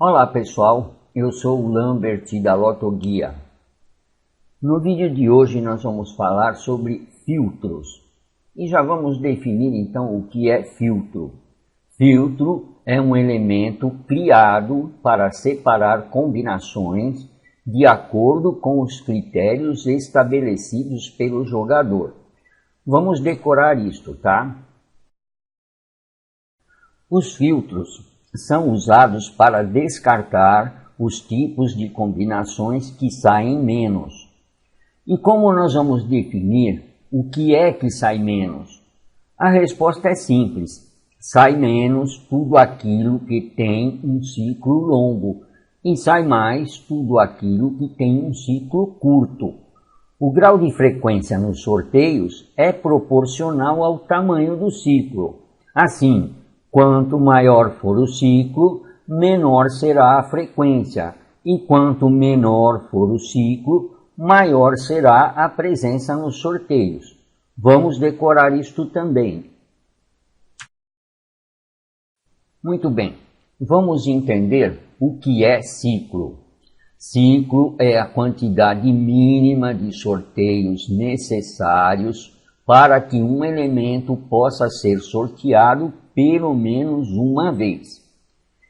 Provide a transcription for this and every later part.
Olá pessoal, eu sou o Lambert da Lotoguia. No vídeo de hoje nós vamos falar sobre filtros e já vamos definir então o que é filtro. Filtro é um elemento criado para separar combinações de acordo com os critérios estabelecidos pelo jogador. Vamos decorar isto, tá? Os filtros são usados para descartar os tipos de combinações que saem menos. E como nós vamos definir o que é que sai menos? A resposta é simples. Sai menos tudo aquilo que tem um ciclo longo e sai mais tudo aquilo que tem um ciclo curto. O grau de frequência nos sorteios é proporcional ao tamanho do ciclo. Assim, quanto maior for o ciclo, menor será a frequência, e quanto menor for o ciclo, maior será a presença nos sorteios. Vamos decorar isto também. Muito bem, vamos entender o que é ciclo. Ciclo é a quantidade mínima de sorteios necessários para que um elemento possa ser sorteado pelo menos uma vez.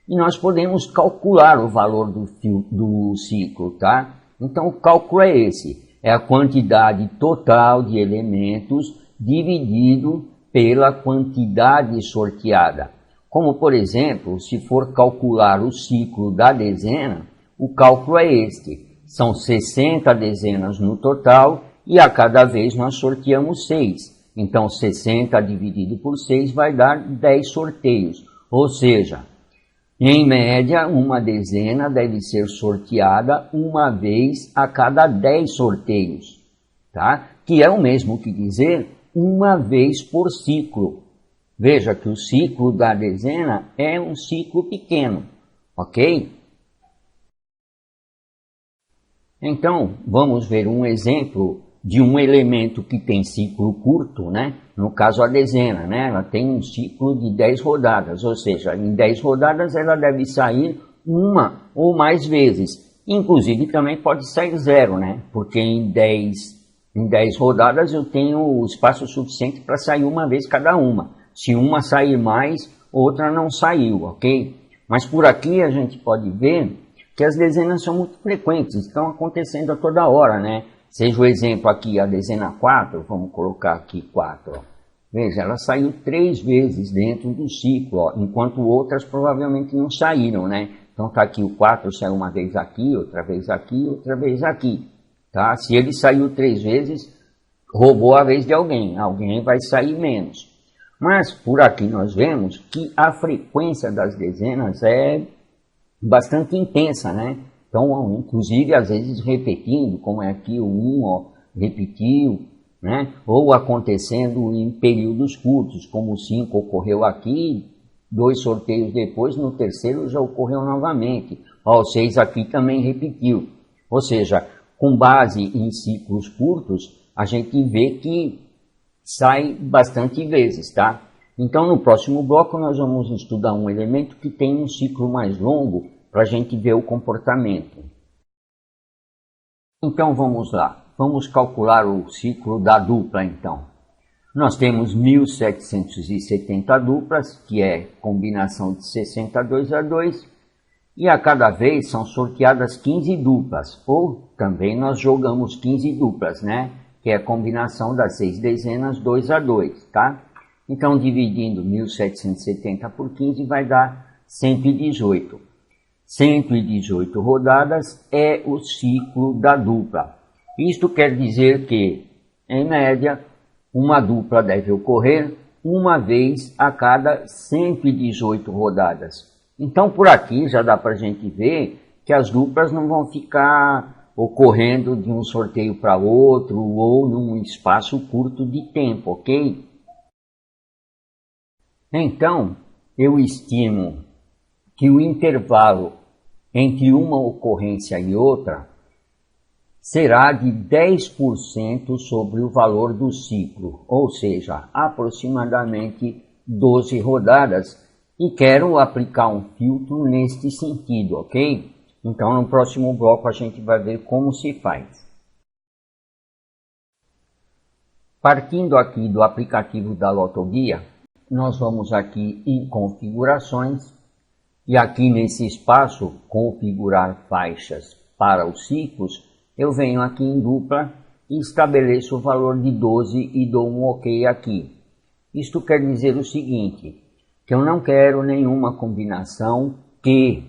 E nós podemos calcular o valor do ciclo, tá? Então o cálculo é esse, é a quantidade total de elementos dividido pela quantidade sorteada. Como por exemplo, se for calcular o ciclo da dezena, o cálculo é este, são 60 dezenas no total e a cada vez nós sorteamos 6. Então, 60 dividido por 6 vai dar 10 sorteios. Ou seja, em média, uma dezena deve ser sorteada uma vez a cada 10 sorteios. Tá? Que é o mesmo que dizer uma vez por ciclo. Veja que o ciclo da dezena é um ciclo pequeno. Ok? Então, vamos ver um exemplo de um elemento que tem ciclo curto, né? No caso a dezena, né? Ela tem um ciclo de 10 rodadas, ou seja, em 10 rodadas ela deve sair uma ou mais vezes. Inclusive também pode sair 0, né? Porque em 10 rodadas eu tenho espaço suficiente para sair uma vez cada uma. Se uma sair mais, outra não saiu, ok? Mas por aqui a gente pode ver que as dezenas são muito frequentes, estão acontecendo a toda hora, né? Seja o exemplo aqui, a dezena 4, vamos colocar aqui 4. Ó. Veja, ela saiu 3 vezes dentro do ciclo, ó, enquanto outras provavelmente não saíram, né? Então tá aqui o 4, saiu uma vez aqui, outra vez aqui, outra vez aqui. Tá? Se ele saiu 3 vezes, roubou a vez de alguém, alguém vai sair menos. Mas por aqui nós vemos que a frequência das dezenas é bastante intensa, né? Então, inclusive, às vezes repetindo, como é aqui o 1, ó, repetiu, né? Ou acontecendo em períodos curtos, como o 5 ocorreu aqui, 2 sorteios depois, no terceiro já ocorreu novamente. Ó, o 6 aqui também repetiu. Ou seja, com base em ciclos curtos, a gente vê que sai bastante vezes, tá? Então, no próximo bloco, nós vamos estudar um elemento que tem um ciclo mais longo, para a gente ver o comportamento. Então vamos lá, vamos calcular o ciclo da dupla então. Nós temos 1770 duplas, que é combinação de 62 a 2, e a cada vez são sorteadas 15 duplas, ou também nós jogamos 15 duplas, né? Que é a combinação das 6 dezenas 2 a 2, tá? Então dividindo 1770 por 15 vai dar 118. 118 rodadas é o ciclo da dupla. Isto quer dizer que, em média, uma dupla deve ocorrer uma vez a cada 118 rodadas. Então, por aqui já dá para a gente ver que as duplas não vão ficar ocorrendo de um sorteio para outro ou num espaço curto de tempo, ok? Então, eu estimo que o intervalo entre uma ocorrência e outra será de 10% sobre o valor do ciclo, ou seja, aproximadamente 12 rodadas, e quero aplicar um filtro neste sentido, ok? Então no próximo bloco a gente vai ver como se faz. Partindo aqui do aplicativo da Lotoguia, nós vamos aqui em configurações e aqui nesse espaço configurar faixas para os ciclos, eu venho aqui em dupla e estabeleço o valor de 12 e dou um OK aqui. Isto quer dizer o seguinte, que eu não quero nenhuma combinação que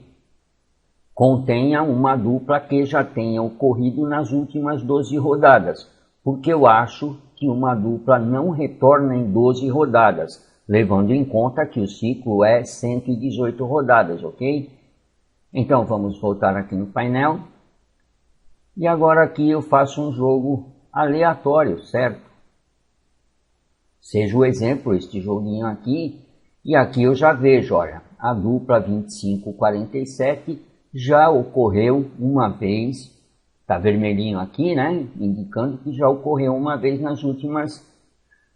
contenha uma dupla que já tenha ocorrido nas últimas 12 rodadas, porque eu acho que uma dupla não retorna em 12 rodadas, levando em conta que o ciclo é 118 rodadas, ok? Então vamos voltar aqui no painel. E agora aqui eu faço um jogo aleatório, certo? Seja o exemplo, este joguinho aqui. E aqui eu já vejo, olha, a dupla 2547 já ocorreu uma vez. Está vermelhinho aqui, né? Indicando que já ocorreu uma vez nas últimas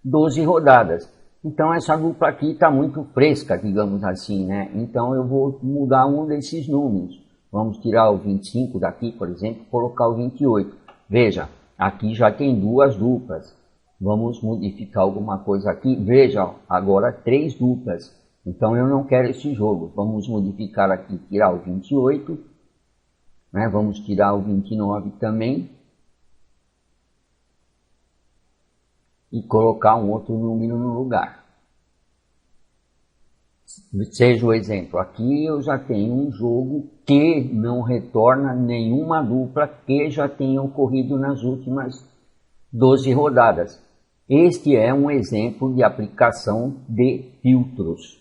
12 rodadas. Então essa dupla aqui está muito fresca, digamos assim, né? Então eu vou mudar um desses números. Vamos tirar o 25 daqui, por exemplo, e colocar o 28. Veja, aqui já tem duas duplas. Vamos modificar alguma coisa aqui. Veja, agora 3 duplas. Então eu não quero esse jogo. Vamos modificar aqui, tirar o 28. Né? Vamos tirar o 29 também. E colocar um outro número no lugar. Seja o exemplo, aqui eu já tenho um jogo que não retorna nenhuma dupla que já tenha ocorrido nas últimas 12 rodadas. Este é um exemplo de aplicação de filtros.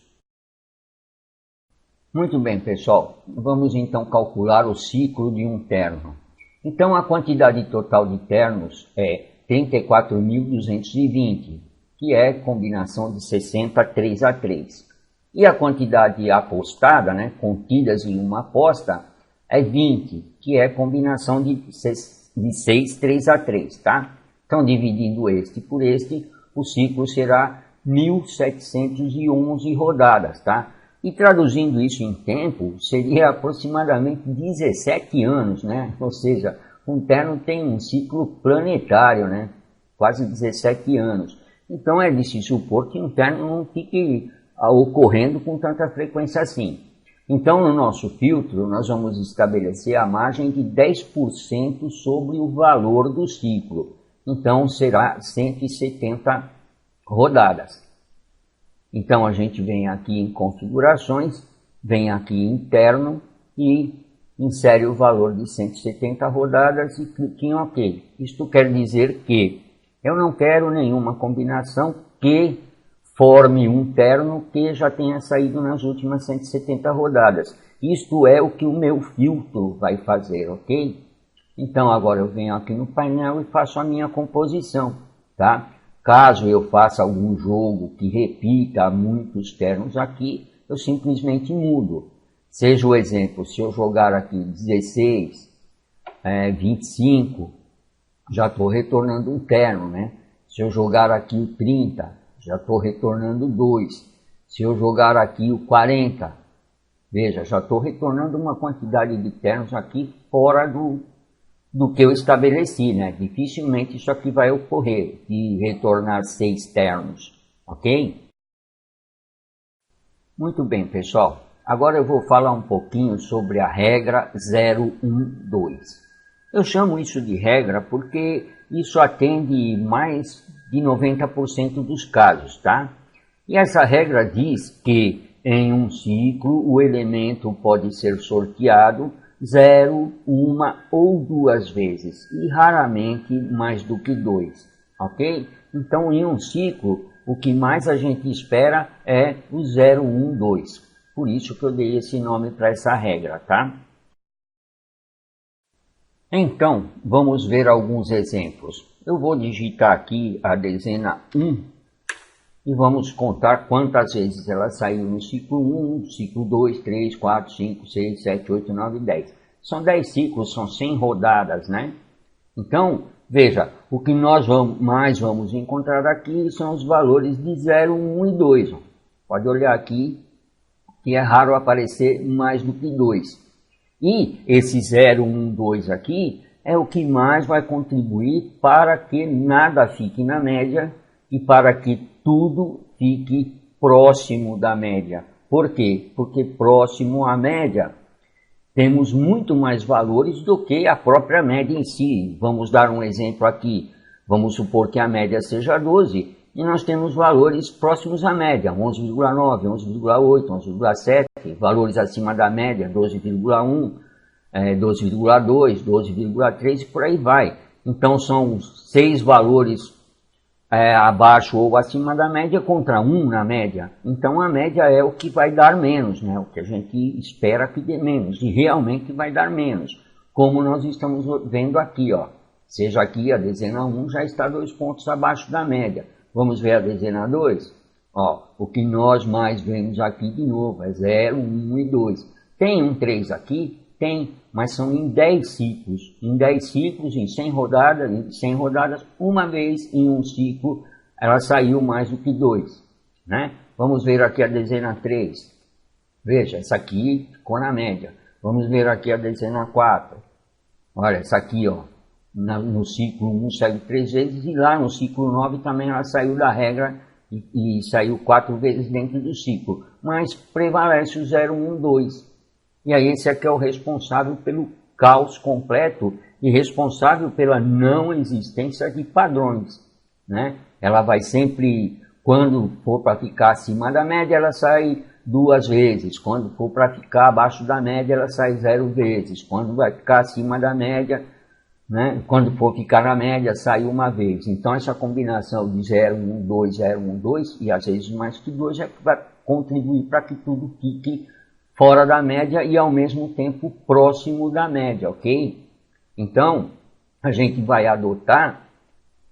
Muito bem, pessoal. Vamos então calcular o ciclo de um terno. Então a quantidade total de ternos é 34.220, que é combinação de 60 3 a 3. E a quantidade apostada, né, contidas em uma aposta, é 20, que é combinação de 6 3 a 3, tá? Então, dividindo este por este, o ciclo será 1.711 rodadas, tá? E traduzindo isso em tempo, seria aproximadamente 17 anos, né? Ou seja, um terno tem um ciclo planetário, né? Quase 17 anos. Então, é de se supor que um terno não fique ocorrendo com tanta frequência assim. Então, no nosso filtro, nós vamos estabelecer a margem de 10% sobre o valor do ciclo. Então, será 170 rodadas. Então, a gente vem aqui em configurações, vem aqui em terno e insere o valor de 170 rodadas e clique em OK. Isto quer dizer que eu não quero nenhuma combinação que forme um terno que já tenha saído nas últimas 170 rodadas. Isto é o que o meu filtro vai fazer, ok? Então agora eu venho aqui no painel e faço a minha composição, tá? Caso eu faça algum jogo que repita muitos ternos aqui, eu simplesmente mudo. Seja o exemplo, se eu jogar aqui 16, 25, já estou retornando um terno, né? Se eu jogar aqui o 30, já estou retornando 2. Se eu jogar aqui o 40, veja, já estou retornando uma quantidade de ternos aqui fora do que eu estabeleci, né? Dificilmente isso aqui vai ocorrer, de retornar 6 ternos, ok? Muito bem, pessoal. Agora eu vou falar um pouquinho sobre a regra 012. Eu chamo isso de regra porque isso atende mais de 90% dos casos, tá? E essa regra diz que em um ciclo o elemento pode ser sorteado 0, 1 ou 2 vezes e raramente mais do que 2, ok? Então em um ciclo o que mais a gente espera é o 0, 1, 2. Por isso que eu dei esse nome para essa regra, tá? Então, vamos ver alguns exemplos. Eu vou digitar aqui a dezena 1 e vamos contar quantas vezes ela saiu no ciclo 1, ciclo 2, 3, 4, 5, 6, 7, 8, 9, 10. São 10 ciclos, são 100 rodadas, né? Então, veja, o que nós mais vamos encontrar aqui são os valores de 0, 1 e 2. Pode olhar aqui, que é raro aparecer mais do que 2. E esse 0, 1, 2 aqui é o que mais vai contribuir para que nada fique na média e para que tudo fique próximo da média. Por quê? Porque próximo à média temos muito mais valores do que a própria média em si. Vamos dar um exemplo aqui. Vamos supor que a média seja 12 e nós temos valores próximos à média, 11,9, 11,8, 11,7, valores acima da média, 12,1, 12,2, 12,3 e por aí vai. Então são 6 valores abaixo ou acima da média contra 1 na média. Então a média é o que vai dar menos, né? O que a gente espera que dê menos e realmente vai dar menos. Como nós estamos vendo aqui, ó. Seja aqui a dezena 1 já está 2 pontos abaixo da média. Vamos ver a dezena 2? Ó, o que nós mais vemos aqui de novo é 0, 1 e 2. Tem um 3 aqui? Tem, mas são em 10 ciclos. Em 10 ciclos, em 100 rodadas, uma vez em um ciclo, ela saiu mais do que 2. Né? Vamos ver aqui a dezena 3. Veja, essa aqui ficou na média. Vamos ver aqui a dezena 4. Olha, essa aqui, ó. No ciclo 1 saiu 3 vezes e lá no ciclo 9 também ela saiu da regra e saiu 4 vezes dentro do ciclo. Mas prevalece o 0, 1, 2. E aí esse aqui é o responsável pelo caos completo e responsável pela não existência de padrões. Né? Ela vai sempre, quando for para ficar acima da média, ela sai 2 vezes. Quando for para ficar abaixo da média, ela sai 0 vezes. Quando vai ficar acima da média, né? Quando for ficar na média, sai uma vez. Então essa combinação de 0, 1, 2, 0, 1, 2 e às vezes mais que 2 é que vai contribuir para que tudo fique fora da média e ao mesmo tempo próximo da média, ok? Então a gente vai adotar,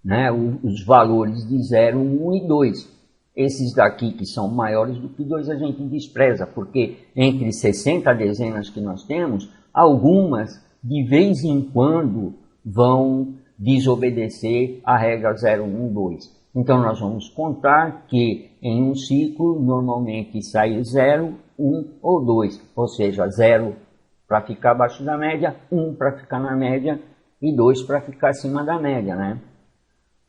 né, os valores de 0, 1 e 2. Esses daqui que são maiores do que 2 a gente despreza, porque entre 60 dezenas que nós temos, algumas de vez em quando vão desobedecer a regra 0, 1, 2. Então nós vamos contar que em um ciclo normalmente sai 0, 1 ou 2, ou seja, 0 para ficar abaixo da média, 1 para ficar na média e 2 para ficar acima da média, né?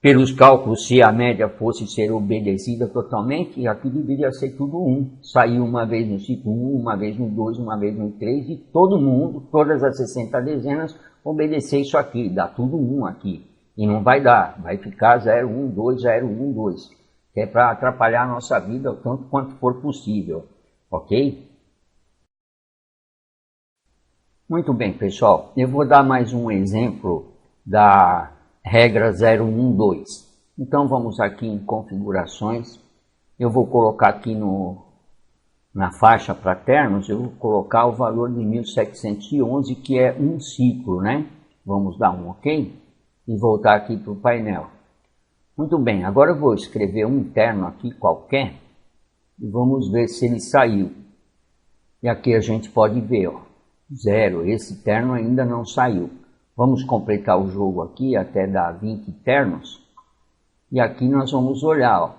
Pelos cálculos, se a média fosse ser obedecida totalmente, aqui deveria ser tudo 1. Saiu uma vez no ciclo 1, uma vez no 2, uma vez no 3, e todo mundo, todas as 60 dezenas, obedecer isso aqui, dá tudo 1 aqui. E não vai dar, vai ficar 0, 1, 2, 0, 1, 2. Que é para atrapalhar a nossa vida o tanto quanto for possível, ok? Muito bem, pessoal, eu vou dar mais um exemplo da regra 0, 1, 2. Então vamos aqui em configurações, eu vou colocar aqui na faixa para ternos, eu vou colocar o valor de 1711, que é um ciclo, né? Vamos dar um ok? E voltar aqui para o painel. Muito bem, agora eu vou escrever um terno aqui qualquer e vamos ver se ele saiu. E aqui a gente pode ver, ó, 0, esse terno ainda não saiu. Vamos completar o jogo aqui até dar 20 ternos. E aqui nós vamos olhar, ó.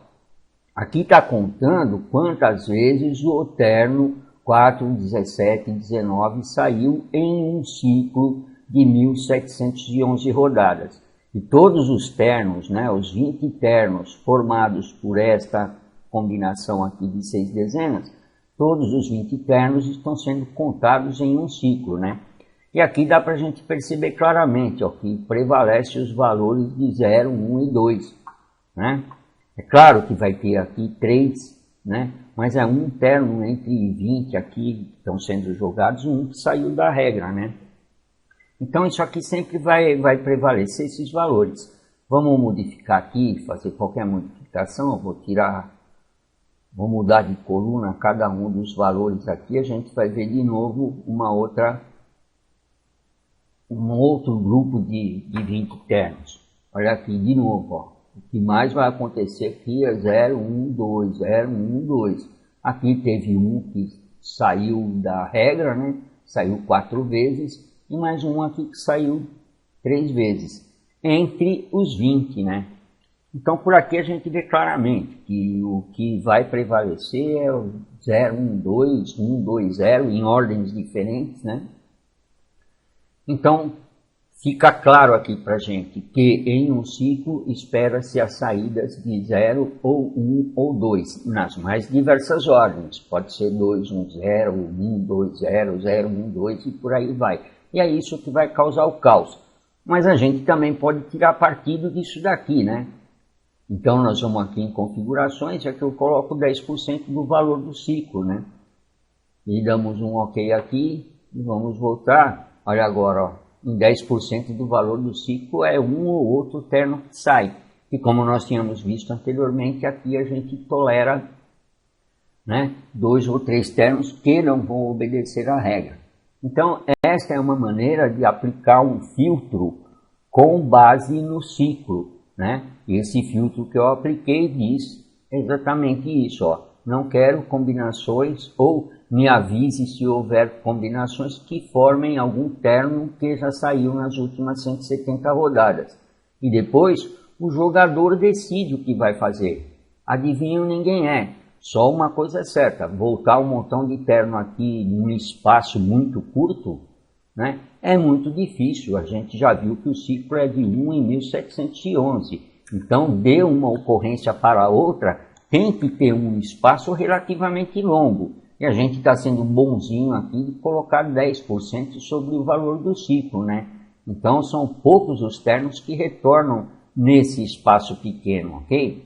Aqui está contando quantas vezes o terno 4, 17 e 19 saiu em um ciclo de 1711 rodadas. E todos os ternos, né, os 20 ternos formados por esta combinação aqui de 6 dezenas, todos os 20 ternos estão sendo contados em um ciclo, né? E aqui dá para a gente perceber claramente, ó, que prevalece os valores de 0, 1 e 2, né? É claro que vai ter aqui 3, né? Mas é um terno entre 20 aqui que estão sendo jogados, um que saiu da regra, né? Então isso aqui sempre vai prevalecer esses valores. Vamos modificar aqui, fazer qualquer modificação, eu vou mudar de coluna cada um dos valores aqui, a gente vai ver de novo um outro grupo de 20 ternos. Olha aqui de novo, ó. O que mais vai acontecer aqui é 0, 1, 2, 0, 1, 2. Aqui teve um que saiu da regra, né? Saiu 4 vezes. E mais um aqui que saiu 3 vezes. Entre os 20, né? Então, por aqui a gente vê claramente que o que vai prevalecer é o 0, 1, 2, 1, 2, 0, em ordens diferentes, né? Então, fica claro aqui para a gente que em um ciclo espera-se as saídas de 0 ou 1 ou 2, nas mais diversas ordens. Pode ser 2, 1, 0, 1, 2, 0, 0, 1, 2 e por aí vai. E é isso que vai causar o caos. Mas a gente também pode tirar partido disso daqui, né? Então nós vamos aqui em configurações, aqui eu coloco 10% do valor do ciclo, né? E damos um OK aqui e vamos voltar. Olha agora, ó, em 10% do valor do ciclo é um ou outro terno que sai. E como nós tínhamos visto anteriormente, aqui a gente tolera, né, 2 ou 3 ternos que não vão obedecer à regra. Então esta é uma maneira de aplicar um filtro com base no ciclo, né? Esse filtro que eu apliquei diz exatamente isso, ó. Não quero combinações, ou me avise se houver combinações que formem algum terno que já saiu nas últimas 170 rodadas. E depois o jogador decide o que vai fazer. Adivinham, ninguém é. Só uma coisa é certa, voltar um montão de terno aqui num espaço muito curto, né, é muito difícil. A gente já viu que o ciclo é de 1 em 1711. Então, de uma ocorrência para outra, tem que ter um espaço relativamente longo. E a gente está sendo bonzinho aqui de colocar 10% sobre o valor do ciclo, né? Então, são poucos os ternos que retornam nesse espaço pequeno, ok?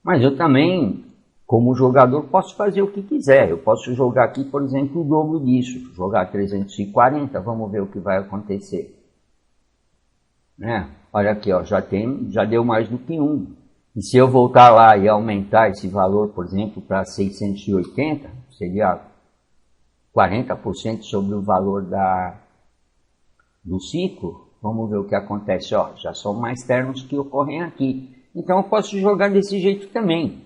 Mas eu também, como jogador, posso fazer o que quiser. Eu posso jogar aqui, por exemplo, o dobro disso. Jogar 340, vamos ver o que vai acontecer. Né? Olha aqui, ó, já deu mais do que 1. E se eu voltar lá e aumentar esse valor, por exemplo, para 680, seria 40% sobre o valor do ciclo. Vamos ver o que acontece. Ó, já são mais ternos que ocorrem aqui. Então eu posso jogar desse jeito também.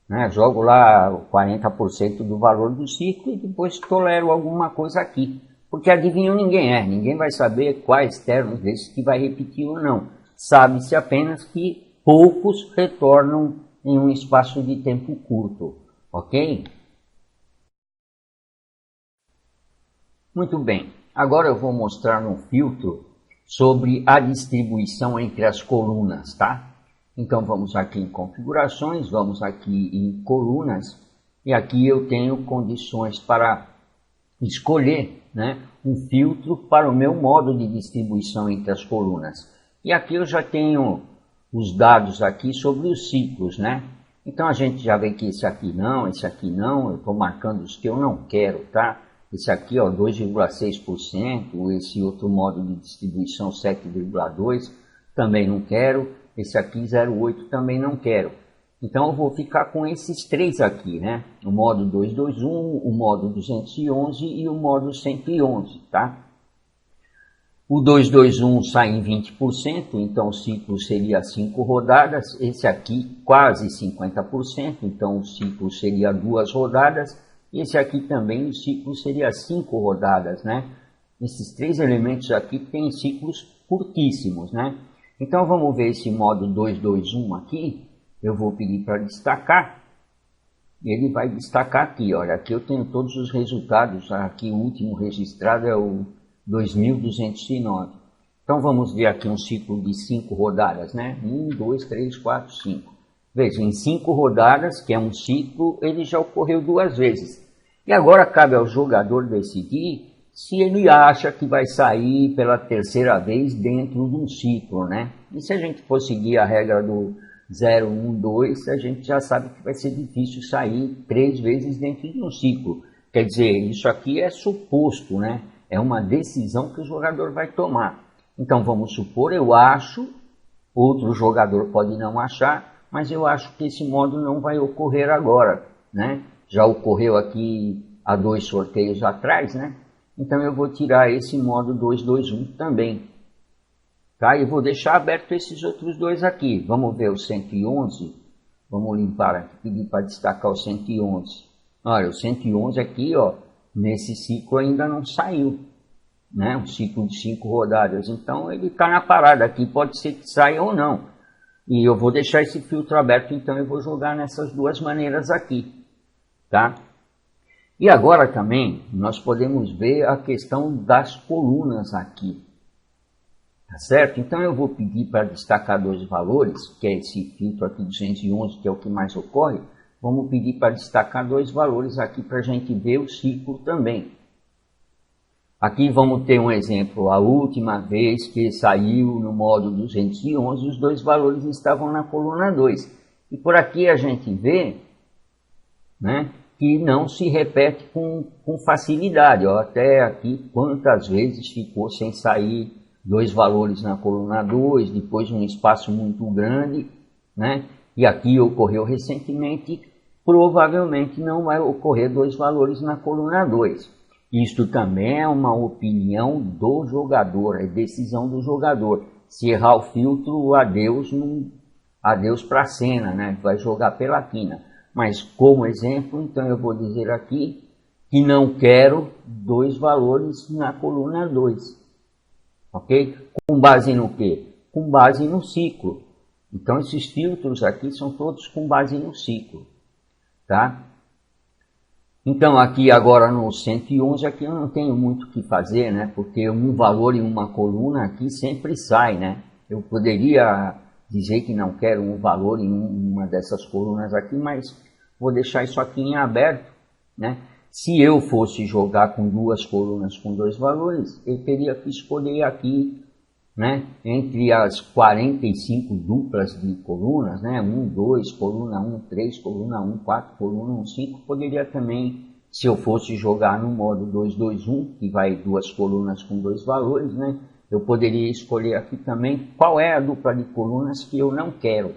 Né? Jogo lá 40% do valor do ciclo e depois tolero alguma coisa aqui. Porque adivinham, ninguém é. Ninguém vai saber quais ternos desses que vai repetir ou não. Sabe-se apenas que poucos retornam em um espaço de tempo curto. Ok? Muito bem. Agora eu vou mostrar um filtro sobre a distribuição entre as colunas, tá? Então vamos aqui em configurações, vamos aqui em colunas, e aqui eu tenho condições para escolher, né, um filtro para o meu modo de distribuição entre as colunas. E aqui eu já tenho os dados aqui sobre os ciclos, né? Então a gente já vê que esse aqui não, eu estou marcando os que eu não quero, tá? Esse aqui, ó, 2,6%, esse outro modo de distribuição 7,2%, também não quero. Esse aqui 0,8 também não quero. Então eu vou ficar com esses três aqui, né? O modo 221, o modo 211 e o modo 111, tá? O 221 sai em 20%, então o ciclo seria 5 rodadas. Esse aqui quase 50%, então o ciclo seria 2 rodadas. Esse aqui também o ciclo seria 5 rodadas, né? Esses três elementos aqui têm ciclos curtíssimos, né? Então vamos ver esse modo 221 aqui. Eu vou pedir para destacar. Ele vai destacar aqui, olha, aqui eu tenho todos os resultados. Aqui o último registrado é o 2209. Então vamos ver aqui um ciclo de 5 rodadas, né? 1, 2, 3, 4, 5. Veja, em 5 rodadas, que é um ciclo, ele já ocorreu 2 vezes. E agora cabe ao jogador decidir se ele acha que vai sair pela terceira vez dentro de um ciclo, né? E se a gente for seguir a regra do 0, 1, 2, a gente já sabe que vai ser difícil sair 3 vezes dentro de um ciclo. Quer dizer, isso aqui é suposto, né? É uma decisão que o jogador vai tomar. Então vamos supor, eu acho, outro jogador pode não achar, mas eu acho que esse modo não vai ocorrer agora, né? Já ocorreu aqui há 2 sorteios atrás, né? Então eu vou tirar esse modo 221 também. Tá? E vou deixar aberto esses outros dois aqui. Vamos ver o 111. Vamos limpar aqui, pedir para destacar o 111. Olha, o 111 aqui, ó, nesse ciclo ainda não saiu, né? Um ciclo de 5 rodadas. Então ele está na parada aqui, pode ser que saia ou não. E eu vou deixar esse filtro aberto, então eu vou jogar nessas duas maneiras aqui, tá? E agora também nós podemos ver a questão das colunas aqui, tá certo? Então eu vou pedir para destacar dois valores, que é esse filtro aqui 211, que é o que mais ocorre. Vamos pedir para destacar dois valores aqui para a gente ver o ciclo também. Aqui vamos ter um exemplo. A última vez que saiu no modo 211, os dois valores estavam na coluna 2. E por aqui a gente vê, né, que não se repete com facilidade. Ó, até aqui quantas vezes ficou sem sair dois valores na coluna 2, depois um espaço muito grande, né? E aqui ocorreu recentemente, provavelmente não vai ocorrer dois valores na coluna 2. Isto também é uma opinião do jogador, é decisão do jogador. Se errar o filtro, adeus para a cena, né? Vai jogar pela quina. Mas como exemplo, então eu vou dizer aqui que não quero dois valores na coluna 2. Ok? Com base no quê? Com base no ciclo. Então esses filtros aqui são todos com base no ciclo, tá? Então aqui agora no 111 aqui eu não tenho muito o que fazer, né? Porque um valor em uma coluna aqui sempre sai, né? Eu poderia dizer que não quero um valor em uma dessas colunas aqui, mas vou deixar isso aqui em aberto, né? Se eu fosse jogar com duas colunas com dois valores, eu teria que escolher aqui, né, entre as 45 duplas de colunas, né, 1, 2, coluna 1, 3, coluna 1, 4, coluna 1, 5, poderia também, se eu fosse jogar no modo 2, 2, 1, que vai duas colunas com dois valores, né, eu poderia escolher aqui também qual é a dupla de colunas que eu não quero,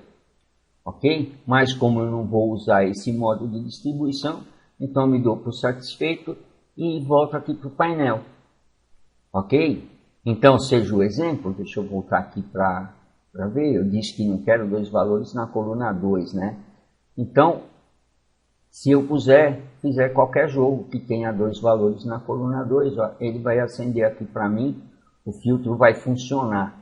ok? Mas como eu não vou usar esse modo de distribuição, então me dou por satisfeito e volto aqui para o painel, ok? Então, seja o exemplo, deixa eu voltar aqui para ver, eu disse que não quero dois valores na coluna 2, né? Então, se eu fizer qualquer jogo que tenha dois valores na coluna 2, ó, ele vai acender aqui para mim, o filtro vai funcionar,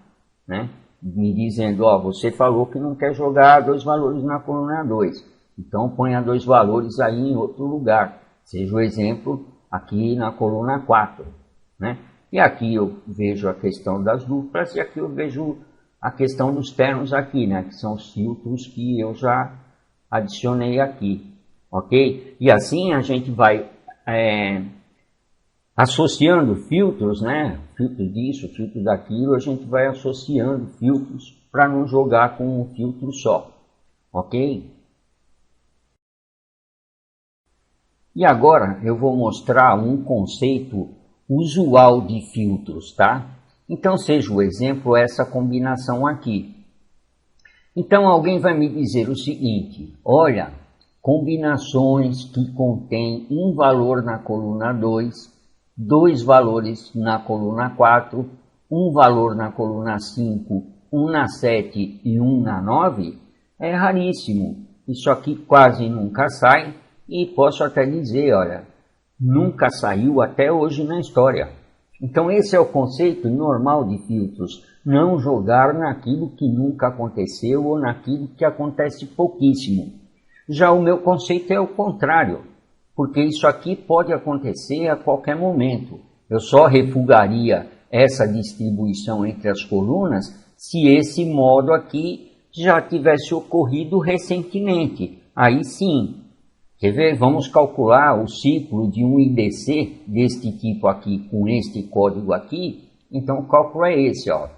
né? Me dizendo, ó, você falou que não quer jogar dois valores na coluna 2, então ponha dois valores aí em outro lugar, seja o exemplo aqui na coluna 4, né? E aqui eu vejo a questão das duplas e aqui eu vejo a questão dos ternos aqui, né? Que são os filtros que eu já adicionei aqui, ok? E assim a gente vai associando filtros, né? Filtro disso, filtro daquilo, a gente vai associando filtros para não jogar com um filtro só, ok? E agora eu vou mostrar um conceito usual de filtros, tá? Então seja o exemplo essa combinação aqui. Então alguém vai me dizer o seguinte, olha, combinações que contêm um valor na coluna 2, dois valores na coluna 4, um valor na coluna 5, um na 7 e um na 9, é raríssimo. Isso aqui quase nunca sai e posso até dizer, olha, nunca saiu até hoje na história. Então esse é o conceito normal de filtros, não jogar naquilo que nunca aconteceu ou naquilo que acontece pouquíssimo. Já o meu conceito é o contrário, porque isso aqui pode acontecer a qualquer momento. Eu só refugaria essa distribuição entre as colunas se esse modo aqui já tivesse ocorrido recentemente. Aí sim. Quer ver? Vamos calcular o ciclo de um IDC deste tipo aqui com este código aqui. Então o cálculo é esse, ó.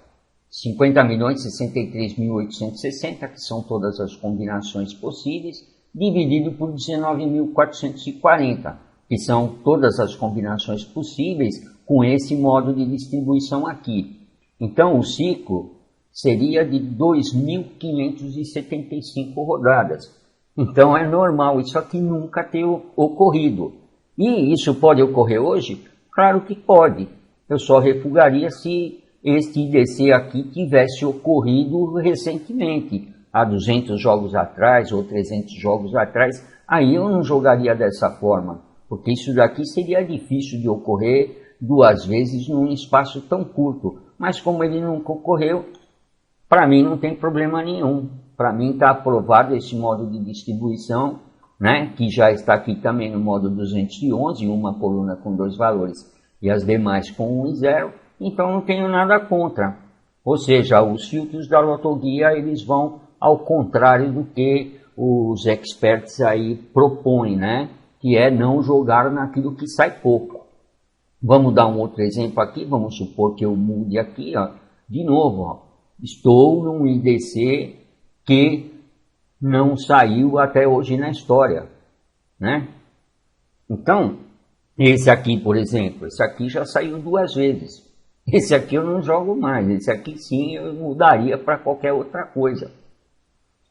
50.063.860, que são todas as combinações possíveis, dividido por 19.440, que são todas as combinações possíveis com esse modo de distribuição aqui. Então o ciclo seria de 2.575 rodadas. Então é normal isso aqui nunca ter ocorrido. E isso pode ocorrer hoje? Claro que pode. Eu só refugaria se este IDC aqui tivesse ocorrido recentemente, há 200 jogos atrás ou 300 jogos atrás. Aí eu não jogaria dessa forma, porque isso daqui seria difícil de ocorrer duas vezes num espaço tão curto. Mas como ele nunca ocorreu, para mim não tem problema nenhum. para mim está aprovado esse modo de distribuição, né, que já está aqui também no modo 211, uma coluna com 2 valores e as demais com 1 e 0, então não tenho nada contra. Ou seja, os filtros da lotoguia, eles vão ao contrário do que os experts aí propõem, né, que é não jogar naquilo que sai pouco. Vamos dar um outro exemplo aqui, vamos supor que eu mude aqui, ó, de novo, ó, estou num IDC que não saiu até hoje na história, né? Então, esse aqui, por exemplo, esse aqui já saiu 2 vezes. Esse aqui eu não jogo mais, esse aqui sim eu mudaria para qualquer outra coisa,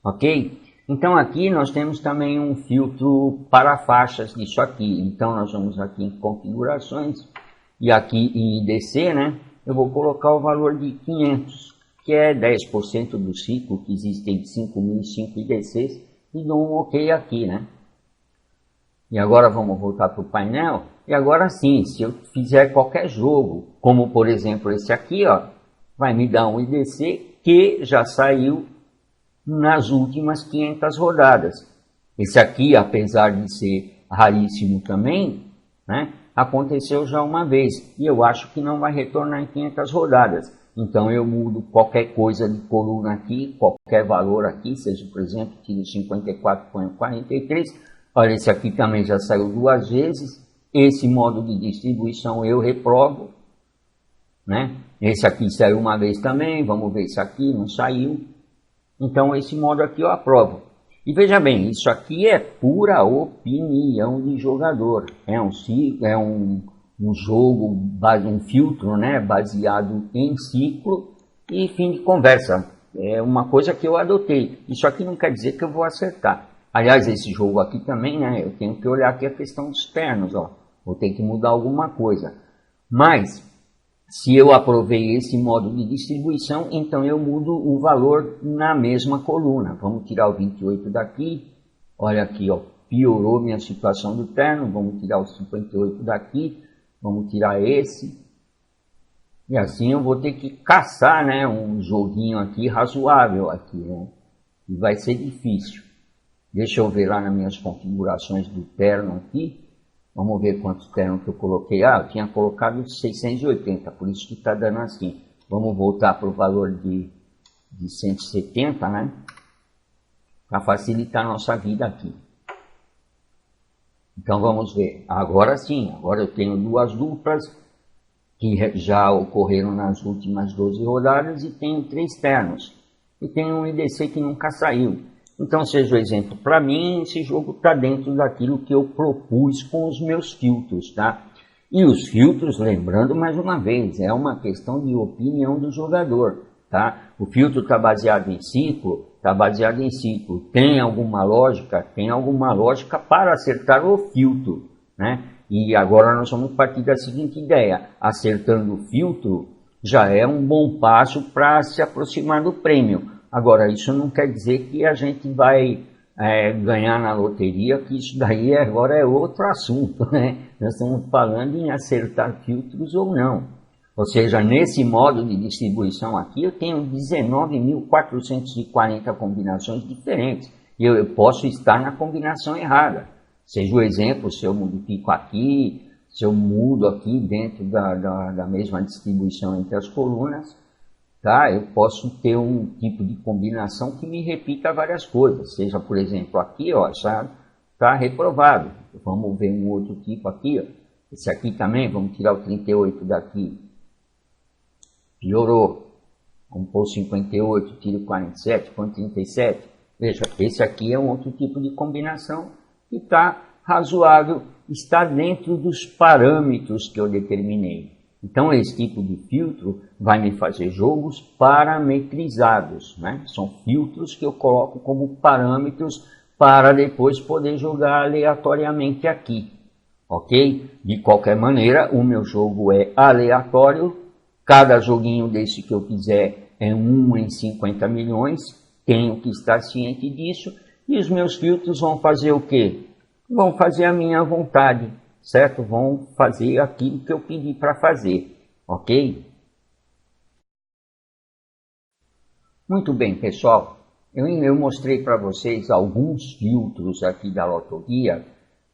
ok? Então aqui nós temos também um filtro para faixas disso aqui. Então nós vamos aqui em configurações e aqui em IDC, né? Eu vou colocar o valor de 500, que é 10% do ciclo, que existem 5.005 IDCs, e dou um OK aqui, né? E agora vamos voltar para o painel, e agora sim, se eu fizer qualquer jogo, como por exemplo esse aqui, ó, vai me dar um IDC que já saiu nas últimas 500 rodadas. Esse aqui, apesar de ser raríssimo também, né, aconteceu já uma vez, e eu acho que não vai retornar em 500 rodadas. Então eu mudo qualquer coisa de coluna aqui, qualquer valor aqui, seja por exemplo, tiro 54, ponho 43, olha, esse aqui também já saiu 2 vezes, esse modo de distribuição eu reprovo, né? Esse aqui saiu uma vez também, vamos ver esse aqui, não saiu. Então esse modo aqui eu aprovo. E veja bem, isso aqui é pura opinião de jogador, é um jogo, um filtro, né, baseado em ciclo e fim de conversa. É uma coisa que eu adotei. Isso aqui não quer dizer que eu vou acertar. Aliás, esse jogo aqui também, né, eu tenho que olhar aqui a questão dos ternos, ó. Vou ter que mudar alguma coisa. Mas, se eu aprovei esse modo de distribuição, então eu mudo o valor na mesma coluna. Vamos tirar o 28 daqui. Olha aqui, ó, piorou minha situação do terno. Vamos tirar o 58 daqui. Vamos tirar esse. E assim eu vou ter que caçar, né, um joguinho aqui razoável aqui, né? E vai ser difícil. Deixa eu ver lá nas minhas configurações do terno aqui. Vamos ver quantos ternos que eu coloquei. Ah, eu tinha colocado 680, por isso que está dando assim. Vamos voltar para o valor de 170, né? Para facilitar a nossa vida aqui. Então vamos ver. Agora sim, agora eu tenho 2 duplas que já ocorreram nas últimas 12 rodadas e tenho 3 ternos. E tenho um IDC que nunca saiu. Então, seja o exemplo, para mim, esse jogo está dentro daquilo que eu propus com os meus filtros, tá? E os filtros, lembrando mais uma vez, é uma questão de opinião do jogador, tá? O filtro está baseado em ciclo, está baseado em ciclo. Tem alguma lógica? Tem alguma lógica para acertar o filtro, né? E agora nós vamos partir da seguinte ideia: acertando o filtro já é um bom passo para se aproximar do prêmio. Agora, isso não quer dizer que a gente vai ganhar na loteria, que isso daí agora é outro assunto, né? Nós estamos falando em acertar filtros ou não. Ou seja, nesse modo de distribuição aqui, eu tenho 19.440 combinações diferentes. E eu posso estar na combinação errada. Seja o exemplo, se eu modifico aqui, se eu mudo aqui dentro da mesma distribuição entre as colunas, tá? Eu posso ter um tipo de combinação que me repita várias coisas. Seja, por exemplo, aqui, ó, está reprovado. Vamos ver um outro tipo aqui, ó. Esse aqui também, vamos tirar o 38 daqui. Piorou. Vamos pôr o 58, tiro 47, põe 37. Veja, esse aqui é um outro tipo de combinação que está razoável, está dentro dos parâmetros que eu determinei. Então, esse tipo de filtro vai me fazer jogos parametrizados, né? São filtros que eu coloco como parâmetros para depois poder jogar aleatoriamente aqui, ok? De qualquer maneira, o meu jogo é aleatório. Cada joguinho desse que eu fizer é 1 em 50 milhões. Tenho que estar ciente disso. E os meus filtros vão fazer o quê? Vão fazer a minha vontade, certo? Vão fazer aquilo que eu pedi para fazer, ok? Muito bem, pessoal. Eu mostrei para vocês alguns filtros aqui da loteria,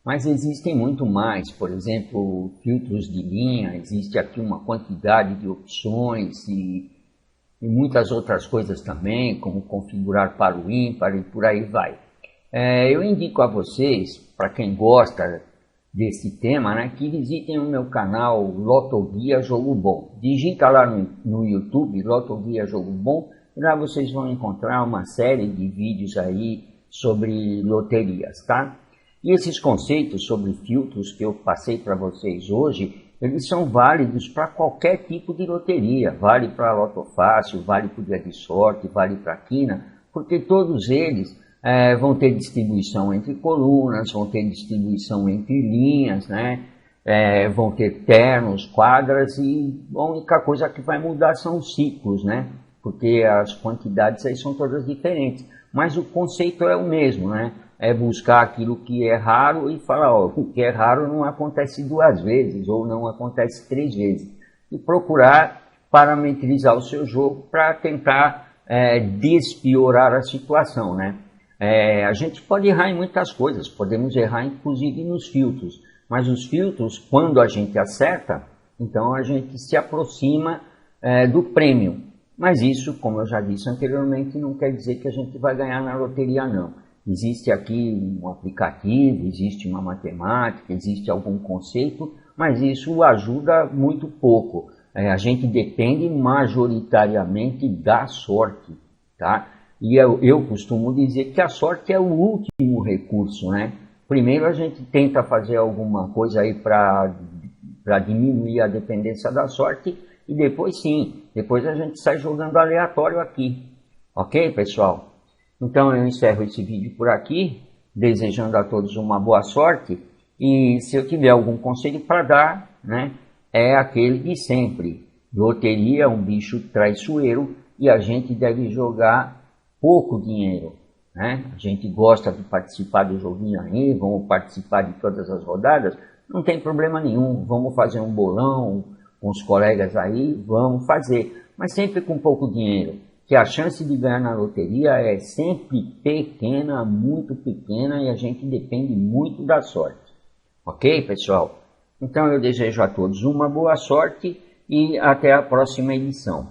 mas existem muito mais. Por exemplo, filtros de linha, existe aqui uma quantidade de opções e muitas outras coisas também, como configurar para o ímpar e por aí vai. Eu indico a vocês, para quem gosta desse tema, né, que visitem o meu canal Lotoguia Jogo Bom. Digita lá no YouTube Lotoguia Jogo Bom, e lá vocês vão encontrar uma série de vídeos aí sobre loterias, tá? E esses conceitos sobre filtros que eu passei para vocês hoje, eles são válidos para qualquer tipo de loteria. Vale para a Loto Fácil, vale para o Dia de Sorte, vale para a Quina, porque todos eles vão ter distribuição entre colunas, vão ter distribuição entre linhas, né? Vão ter ternos, quadras, e a única coisa que vai mudar são os ciclos, né? Porque as quantidades aí são todas diferentes. Mas o conceito é o mesmo, né? É buscar aquilo que é raro e falar, ó, o que é raro não acontece 2 vezes ou não acontece 3 vezes. E procurar parametrizar o seu jogo para tentar despiorar a situação, né? A gente pode errar em muitas coisas, podemos errar inclusive nos filtros, mas os filtros, quando a gente acerta, então a gente se aproxima do prêmio. Mas isso, como eu já disse anteriormente, não quer dizer que a gente vai ganhar na loteria, não. Existe aqui um aplicativo, existe uma matemática, existe algum conceito, mas isso ajuda muito pouco. A gente depende majoritariamente da sorte, tá? E eu costumo dizer que a sorte é o último recurso, né? Primeiro a gente tenta fazer alguma coisa aí para diminuir a dependência da sorte, e depois sim, depois a gente sai jogando aleatório aqui. Ok, pessoal? Então eu encerro esse vídeo por aqui, desejando a todos uma boa sorte, e se eu tiver algum conselho para dar, né, é aquele de sempre. Loteria é um bicho traiçoeiro e a gente deve jogar pouco dinheiro, né? A gente gosta de participar do joguinho aí, vamos participar de todas as rodadas, não tem problema nenhum, vamos fazer um bolão com os colegas aí, vamos fazer, mas sempre com pouco dinheiro, que a chance de ganhar na loteria é sempre pequena, muito pequena, e a gente depende muito da sorte. Ok, pessoal? Então eu desejo a todos uma boa sorte e até a próxima edição.